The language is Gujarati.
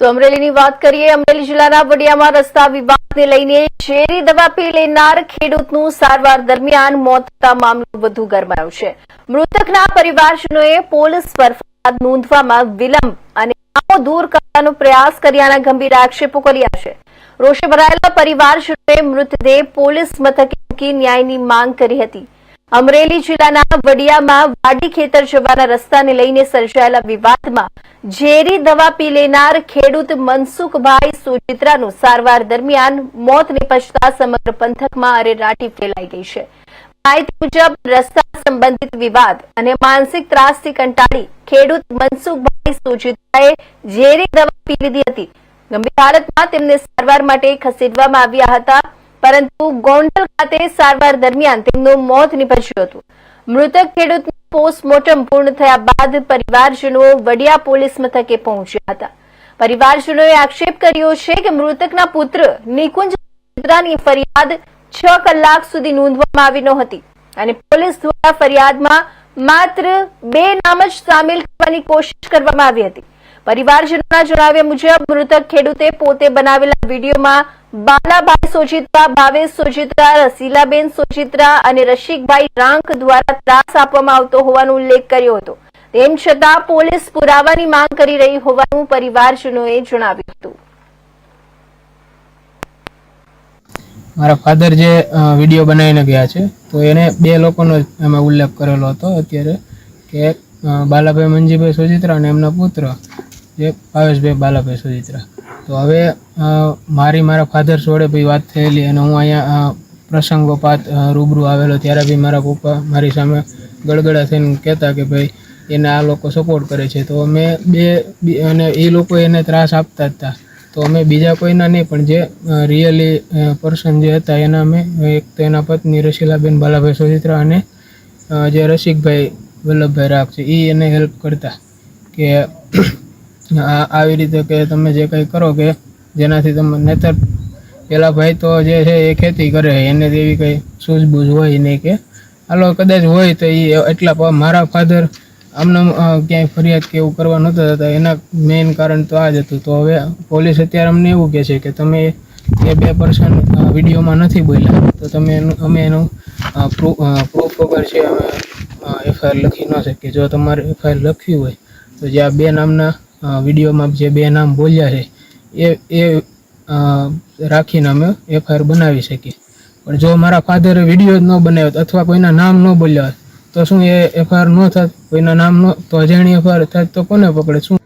તો અમરેલીની વાત કરીએ। અમરેલી જિલ્લાના વડિયામાં રસ્તા વિવાદને લઈને ઝેરી દવા પી લેનાર ખેડૂતનું સારવાર દરમિયાન મોત થતા મામલો વધુ ગરમાયો છે। મૃતકના પરિવારજનોએ પોલીસ પર ફરિયાદ નોંધવામાં વિલંબ અને ગુનો દૂર કરવાનો પ્રયાસ કર્યાના ગંભીર આક્ષેપો કર્યા છે। રોષે ભરાયેલા પરિવારજનોએ મૃતદેહ પોલીસ મથકે મૂકી ન્યાયની માંગ કરી હતી। અમરેલી જિલ્લાના વડિયામાં વાડી ખેતર જવાના રસ્તાને લઈને સર્જાયેલા વિવાદમાં ઝેરી દવા પી લેનાર ખેડૂત મનસુખભાઈ સોજિત્રાનું સારવાર દરમિયાન મોત નિપજતા સમગ્ર પંથકમાં અરેરાટી ફેલાઈ ગઈ છે। માહિતી મુજબ રસ્તા સંબંધિત વિવાદ અને માનસિક ત્રાસથી કંટાળી ખેડૂત મનસુખભાઈ સોજિત્રાએ ઝેરી દવા પી લીધી હતી। ગંભીર હાલતમાં તેમને સારવાર માટે ખસેડવામાં આવ્યા હતા, પરંતુ ગોંડલ ખાતે સારવાર દરમિયાન તેમનું મોત નીપજ્યું હતું। મૃતક ખેડૂતનું પોસ્ટમોર્ટમ પૂર્ણ થયા બાદ પરિવારજનો વડિયા પોલીસ મથકે પહોંચ્યા હતા। પરિવારજનોએ આક્ષેપ કર્યો છે કે મૃતકના પુત્ર નિકુંજ સોજિત્રાની ફરિયાદ 6 કલાક સુધી નોંધવામાં આવી નહોતી અને પોલીસ દ્વારા ફરિયાદમાં માત્ર 2 નામ જ સામેલ કરવાની કોશિશ કરવામાં આવી હતી। પરિવારજનોના જણાવ્યા મુજબ મૃતક ખેડૂતે પોતે બનાવેલા વિડીયોમાં બાલાભાઈ સોજિત્રા, ભાવેશ સોજિત્રા, રસીલાબેન સોજિત્રા અને રસિકભાઈ રાંક દ્વારા ત્રાસ આપવામાં આવતો હોવાનો ઉલ્લેખ કર્યો હતો। તેમ છતાં પોલીસ પુરાવાની માંગ કરી રહી હોવાનું પરિવારજનોએ જણાવ્યું હતું। મારા ફાધર જે વિડીયો બનાવીને ગયા છે તો એને 2 લોકોનો એમાં ઉલ્લેખ કરેલો હતો અત્યારે કે બાલાભાઈ મંજીભાઈ સોજિત્રા અને એમના પુત્ર જે ભાવેશભાઈ બાલાભાઈ સોજિત્રા। તો હવે મારા ફાધર જોડે ભાઈ વાત થયેલી અને હું અહીંયા પ્રસંગોપાત રૂબરૂ આવેલો ત્યારે બી મારા પપ્પા મારી સામે ગળગળા થઈને કહેતા કે ભાઈ એને આ લોકો સપોર્ટ કરે છે। તો અમે અને એ લોકો એને ત્રાસ આપતા હતા, તો અમે બીજા કોઈના નહીં પણ જે રિયલી પર્સન જે હતા એના અમે એક તો એના પત્ની રસીલાબેન બાલાભાઈ સોજિત્રા અને જે રસિકભાઈ વલ્લભભાઈ રાખ છે એ એને હેલ્પ કરતા કે આવી રીતે કે તમે જે કંઈ કરો કે જેનાથી તમે નહીતર પેલા ભાઈ તો જે છે એ ખેતી કરે, એને એવી કંઈ સૂઝબૂઝ હોય નહીં કે હાલો કદાચ હોય તો એ એટલા મારા ફાધર આમને ક્યાંય ફરિયાદ કે એવું કરવા નહોતા થતા, એના મેઇન કારણ તો આ જ હતું। તો હવે પોલીસ અત્યારે અમને એવું કહે છે કે તમે એ 2 પર્સન વિડીયોમાં નથી બોલ્યા તો તમે અમે એનું પ્રૂફ વગર છે અમે એફઆઈઆર લખી ન શકીએ। જો તમારે એફઆઈઆર લખવી હોય તો જે આ 2 નામના વિડીયોમાં જે 2 નામ બોલ્યા છે એ રાખીને અમે એફઆઈઆર બનાવી શકીએ। પણ જો મારા ફાધરે વિડીયો જ ન બનાવ્યો અથવા કોઈના નામ ન બોલ્યા તો શું એ એફઆઈઆર ન થાત? કોઈના નામ ન તો અજાણી એફઆઈઆર થાત તો કોને પકડે? શું